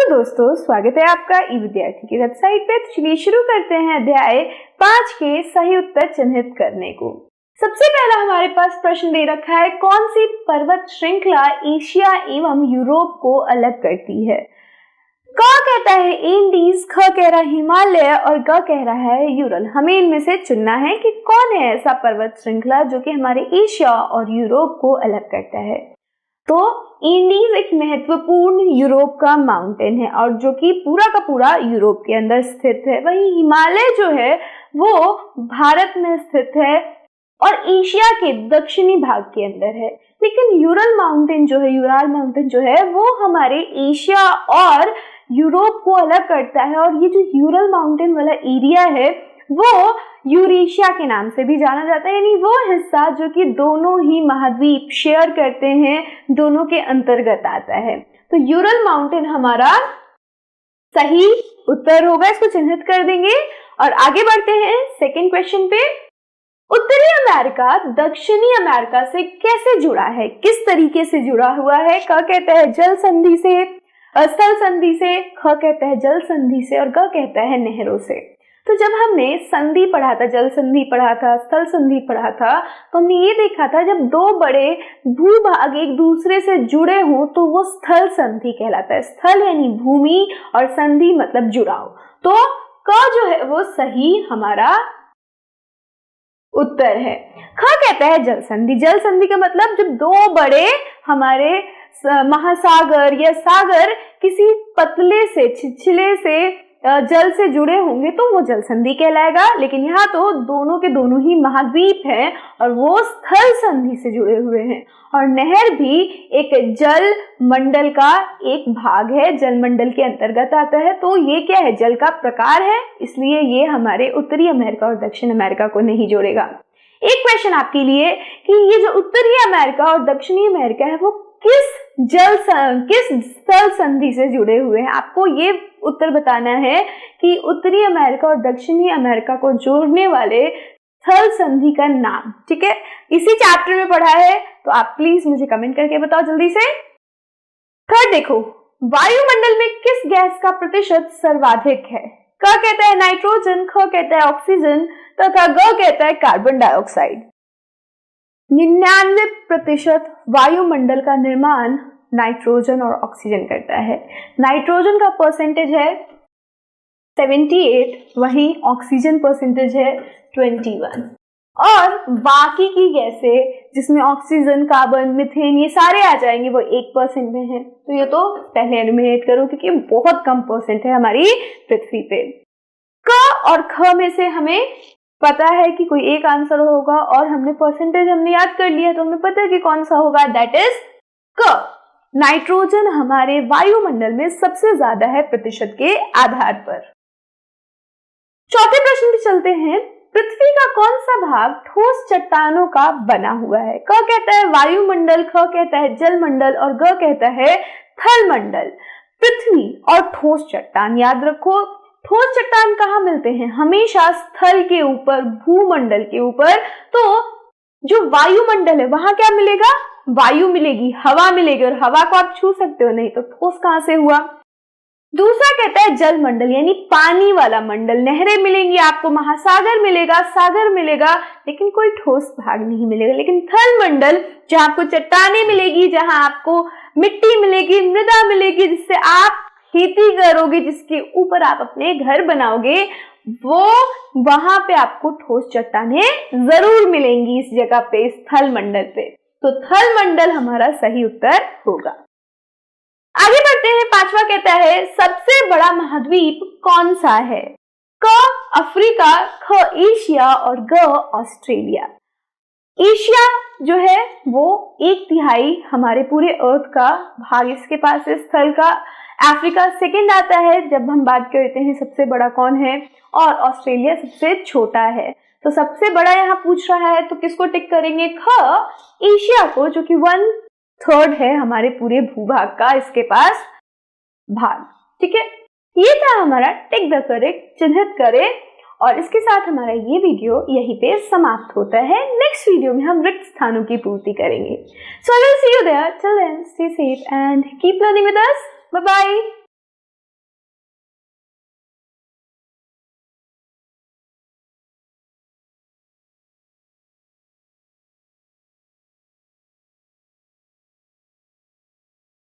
Hello दोस्तों, स्वागत है आपका ई विद्यार्थी की वेबसाइट पे। चलिए शुरू करते हैं अध्याय 5 के सही उत्तर चिन्हित करने को। सबसे पहला हमारे पास प्रश्न दे रखा है, कौन सी पर्वत श्रृंखला एशिया एवं यूरोप को अलग करती है। क कहता है एंडीज, ख कह रहा है हिमालय और ग कह रहा है यूरल। हमें इनमें से चुनना है कि कौन है ऐसा पर्वत श्रृंखला जो कि हमारे एशिया और यूरोप को अलग करता है। तो एंडीज एक महत्वपूर्ण यूरोप का माउंटेन है और जो कि पूरा का पूरा यूरोप के अंदर स्थित है। वहीं हिमालय जो है वो भारत में स्थित है और एशिया के दक्षिणी भाग के अंदर है। लेकिन यूरल माउंटेन जो है वो हमारे एशिया और यूरोप को अलग करता है। और ये जो यूरल माउंटेन वाला एरिया है वो यूरेशिया के नाम से भी जाना जाता है, यानी वो हिस्सा जो कि दोनों ही महाद्वीप शेयर करते हैं, दोनों के अंतर्गत आता है। तो यूरल माउंटेन हमारा सही उत्तर होगा, इसको चिन्हित कर देंगे और आगे बढ़ते हैं सेकंड क्वेश्चन पे। उत्तरी अमेरिका दक्षिणी अमेरिका से कैसे जुड़ा है, किस तरीके से जुड़ा हुआ है। क कहता है जल संधि से, स्थल संधि से, ख कहता है जल संधि से और ग कहता है नहरों से। तो जब हमने संधि पढ़ा था, जल संधि पढ़ा था, स्थल संधि पढ़ा था, तो हमने ये देखा था जब दो बड़े भूभाग एक दूसरे से जुड़े हों तो वो स्थल संधि कहलाता है। स्थल यानी भूमि और संधि मतलब जुड़ाव। तो क जो है वो सही हमारा उत्तर है। ख कहता है जल संधि। जल संधि का मतलब जब दो बड़े हमारे महासागर या सागर किसी पतले से छिछले से जल से जुड़े होंगे तो वो जल संधि कहलाएगा। लेकिन यहाँ तो दोनों के दोनों ही महाद्वीप हैं और वो स्थल संधि से जुड़े हुए हैं। और नहर भी एक जल मंडल का एक भाग है, जल मंडल के अंतर्गत आता है। तो ये क्या है, जल का प्रकार है, इसलिए ये हमारे उत्तरी अमेरिका और दक्षिण अमेरिका को नहीं जोड़ेगा। एक क्वेश्चन आपके लिए कि ये जो उत्तरी अमेरिका और दक्षिणी अमेरिका है वो किस स्थल संधि से जुड़े हुए हैं। आपको ये उत्तर बताना है कि उत्तरी अमेरिका और दक्षिणी अमेरिका को जोड़ने वाले स्थल संधि का नाम। ठीक है, इसी चैप्टर में पढ़ा है, तो आप प्लीज मुझे कमेंट करके बताओ जल्दी से। थर्ड देखो, वायुमंडल में किस गैस का प्रतिशत सर्वाधिक है। क कहता है नाइट्रोजन, ख कहता है ऑक्सीजन तथा ग कहता है कार्बन डाइऑक्साइड। 99% वायुमंडल का निर्माण नाइट्रोजन और ऑक्सीजन करता है। नाइट्रोजन का परसेंटेज है 78, वहीं ऑक्सीजन परसेंटेज है 21। और बाकी की गैसें जिसमें ऑक्सीजन, कार्बन, मीथेन ये सारे आ जाएंगे वो 1% में है। तो ये तो पहले एलिमिनेट करो क्योंकि बहुत कम परसेंट है हमारी पृथ्वी पे। क और ख में से हमें पता है कि कोई एक आंसर होगा और हमने परसेंटेज याद कर लिया, तो हमें पता है कि कौन सा होगा, दैट इज क। नाइट्रोजन हमारे वायुमंडल में सबसे ज्यादा है प्रतिशत के आधार पर। चौथे प्रश्न पे चलते हैं, पृथ्वी का कौन सा भाग ठोस चट्टानों का बना हुआ है। क कहता है वायुमंडल, ख कहता है जलमंडल और ग कहता है थलमंडल। पृथ्वी और ठोस चट्टान याद रखो, ठोस चट्टान कहाँ मिलते हैं, हमेशा स्थल के ऊपर, भूमंडल के ऊपर। तो जो वायुमंडल है वहां क्या मिलेगा, वायु मिलेगी, हवा मिलेगी, और हवा को आप छू सकते हो नहीं, तो ठोस कहां से हुआ। दूसरा कहता है जल मंडल यानी पानी वाला मंडल, नहरें मिलेंगी आपको, महासागर मिलेगा, सागर मिलेगा, लेकिन कोई ठोस भाग नहीं मिलेगा। लेकिन थल मंडल जहां आपको चट्टाने मिलेगी, जहां आपको मिट्टी मिलेगी, मृदा मिलेगी, जिससे आप खेती करोगे, जिसके ऊपर आप अपने घर बनाओगे, वो वहां पे आपको ठोस चट्टाने जरूर मिलेंगी इस जगह पे, इस थल मंडल पे। तो थल मंडल हमारा सही उत्तर होगा। आगे बढ़ते हैं, पांचवा कहता है सबसे बड़ा महाद्वीप कौन सा है। क अफ्रीका, ख एशिया और ग ऑस्ट्रेलिया। एशिया जो है वो 1/3 हमारे पूरे अर्थ का भाग इसके पास है, स्थल का। अफ्रीका सेकंड आता है जब हम बात करते हैं सबसे बड़ा कौन है, और ऑस्ट्रेलिया सबसे छोटा है। तो सबसे बड़ा यहाँ पूछ रहा है तो किसको टिक करेंगे, ख एशिया को, जो कि 1/3 है हमारे पूरे भूभाग का इसके पास भाग। ठीक है, ये था हमारा टिक द करेक्ट, चिन्हित करें। और इसके साथ हमारा ये वीडियो यहीं पे समाप्त होता है। नेक्स्ट वीडियो में हम रिक्त स्थानों की पूर्ति करेंगे। So I will see you there, till then stay safe and keep learning with us. Bye bye.